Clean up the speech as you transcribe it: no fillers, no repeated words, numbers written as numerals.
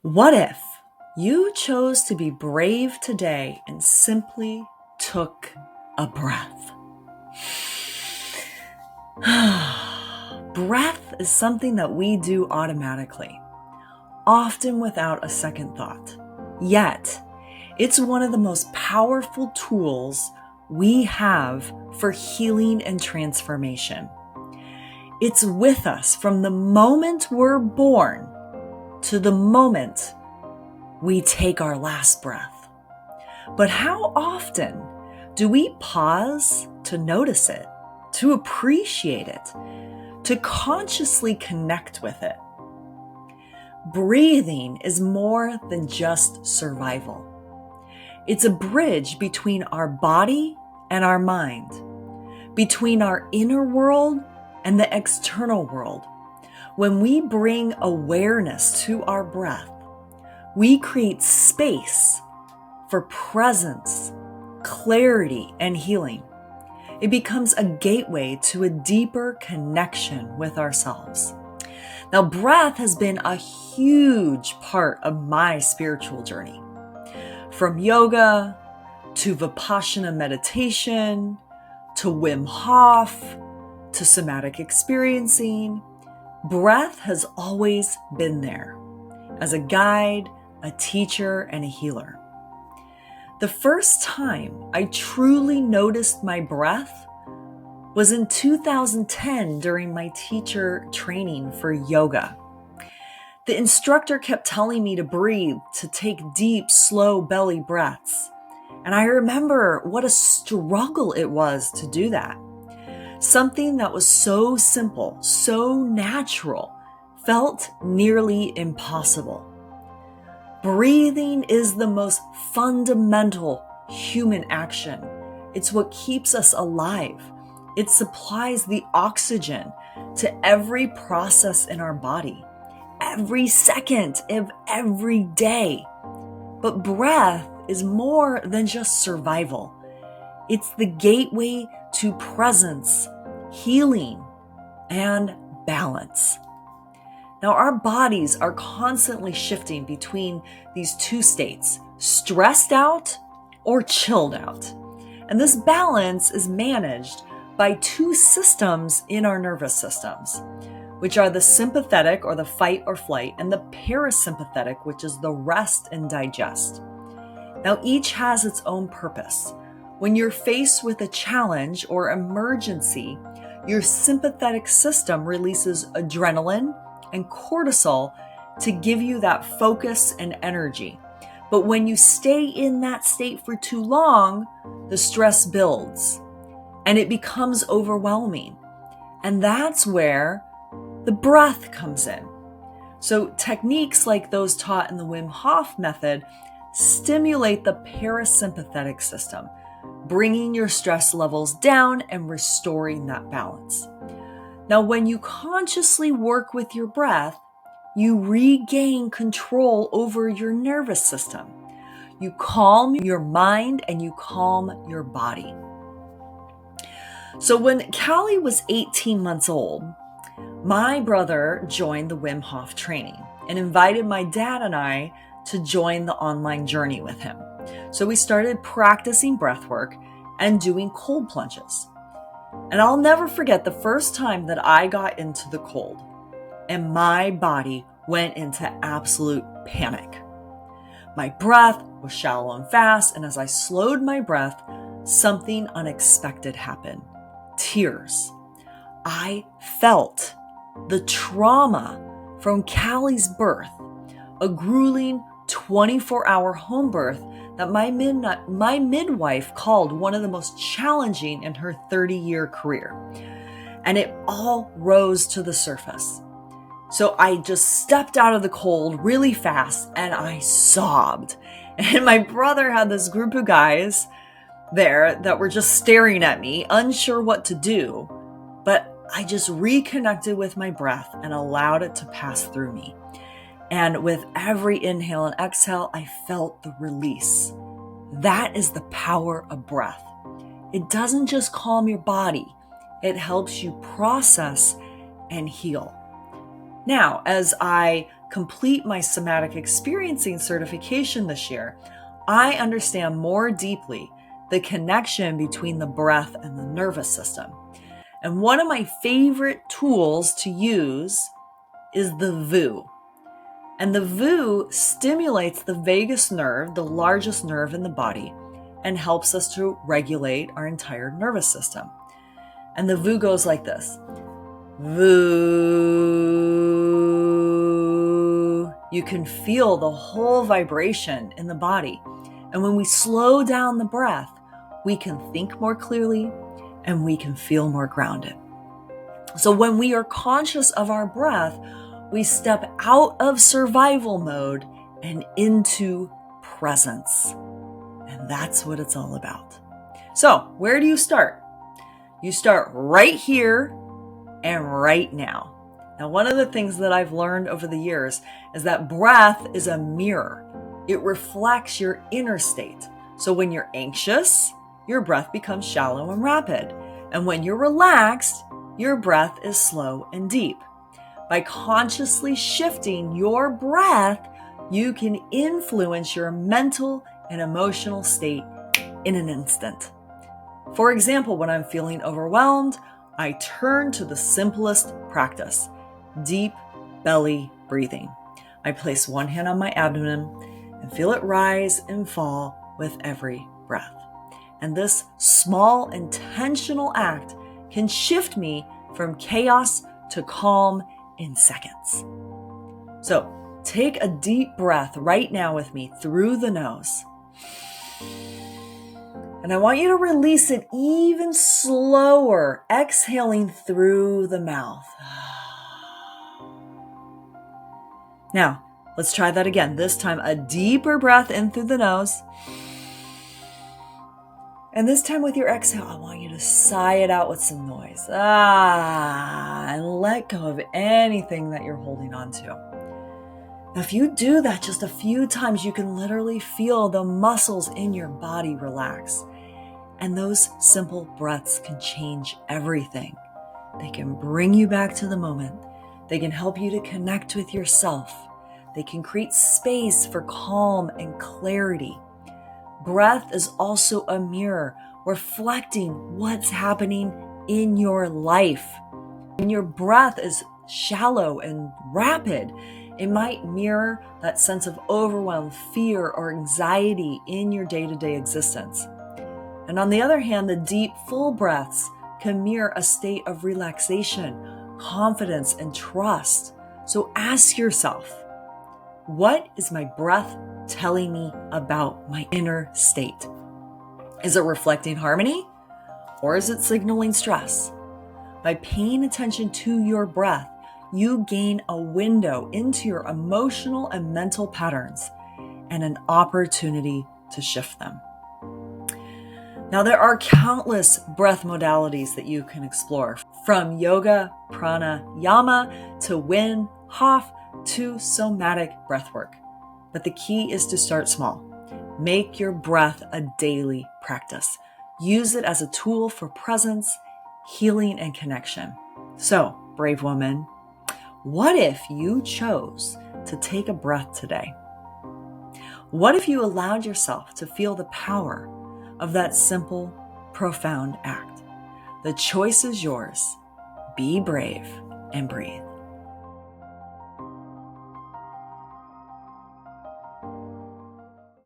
What if you chose to be brave today and simply took a breath? Breath is something that we do automatically, often without a second thought. Yet, it's one of the most powerful tools we have for healing and transformation. It's with us from the moment we're born to the moment we take our last breath. But how often do we pause to notice it, to appreciate it, to consciously connect with it? Breathing is more than just survival. It's a bridge between our body and our mind, between our inner world and the external world. When we bring awareness to our breath, we create space for presence, clarity, and healing. It becomes a gateway to a deeper connection with ourselves. Now, breath has been a huge part of my spiritual journey. From yoga to Vipassana meditation, to Wim Hof, to somatic experiencing, breath has always been there as a guide, a teacher, and a healer. The first time I truly noticed my breath was in 2010 during my teacher training for yoga. The instructor kept telling me to breathe, to take deep, slow belly breaths. And I remember what a struggle it was to do that. Something that was so simple, so natural, felt nearly impossible. Breathing is the most fundamental human action. It's what keeps us alive. It supplies the oxygen to every process in our body, every second of every day. But breath is more than just survival. It's the gateway to presence, healing, and balance. Now, our bodies are constantly shifting between these two states, stressed out or chilled out. And this balance is managed by two systems in our nervous systems, which are the sympathetic or the fight or flight, and the parasympathetic, which is the rest and digest. Now, each has its own purpose. When you're faced with a challenge or emergency, your sympathetic system releases adrenaline and cortisol to give you that focus and energy. But when you stay in that state for too long, the stress builds and it becomes overwhelming. And that's where the breath comes in. So techniques like those taught in the Wim Hof method stimulate the parasympathetic system, bringing your stress levels down and restoring that balance. Now, when you consciously work with your breath, you regain control over your nervous system. You calm your mind and you calm your body. So when Callie was 18 months old, my brother joined the Wim Hof training and invited my dad and I to join the online journey with him. So we started practicing breath work and doing cold plunges. And I'll never forget the first time that I got into the cold and my body went into absolute panic. My breath was shallow and fast, and as I slowed my breath, something unexpected happened. Tears. I felt the trauma from Callie's birth, a grueling 24-hour home birth that my midwife called one of the most challenging in her 30-year career. And it all rose to the surface. So I just stepped out of the cold really fast and I sobbed. And my brother had this group of guys there that were just staring at me, unsure what to do. But I just reconnected with my breath and allowed it to pass through me. And with every inhale and exhale, I felt the release. That is the power of breath. It doesn't just calm your body, it helps you process and heal. Now, as I complete my somatic experiencing certification this year, I understand more deeply the connection between the breath and the nervous system. And one of my favorite tools to use is the VU. And the VU stimulates the vagus nerve, the largest nerve in the body, and helps us to regulate our entire nervous system. And the VU goes like this. VU. You can feel the whole vibration in the body. And when we slow down the breath, we can think more clearly and we can feel more grounded. So when we are conscious of our breath, we step out of survival mode and into presence. And that's what it's all about. So where do you start? You start right here and right now. Now, one of the things that I've learned over the years is that breath is a mirror. It reflects your inner state. So when you're anxious, your breath becomes shallow and rapid. And when you're relaxed, your breath is slow and deep. By consciously shifting your breath, you can influence your mental and emotional state in an instant. For example, when I'm feeling overwhelmed, I turn to the simplest practice, deep belly breathing. I place one hand on my abdomen and feel it rise and fall with every breath. And this small intentional act can shift me from chaos to calm in seconds. So take a deep breath right now with me through the nose. And I want you to release it even slower, exhaling through the mouth. Now, let's try that again. This time, a deeper breath in through the nose. And this time with your exhale, I want you to sigh it out with some noise. And let go of anything that you're holding on to. Now, if you do that just a few times, you can literally feel the muscles in your body relax. And those simple breaths can change everything. They can bring you back to the moment. They can help you to connect with yourself. They can create space for calm and clarity. Breath is also a mirror reflecting what's happening in your life. When your breath is shallow and rapid, it might mirror that sense of overwhelm, fear, or anxiety in your day-to-day existence. And on the other hand, the deep, full breaths can mirror a state of relaxation, confidence, and trust. So ask yourself, what is my breath telling me about my inner state? Is it reflecting harmony or is it signaling stress? By paying attention to your breath, you gain a window into your emotional and mental patterns and an opportunity to shift them. Now, there are countless breath modalities that you can explore, from yoga, pranayama, to Wim Hof, to somatic breathwork. But the key is to start small. Make your breath a daily practice. Use it as a tool for presence, healing, and connection. So, brave woman, what if you chose to take a breath today? What if you allowed yourself to feel the power of that simple, profound act? The choice is yours. Be brave and breathe.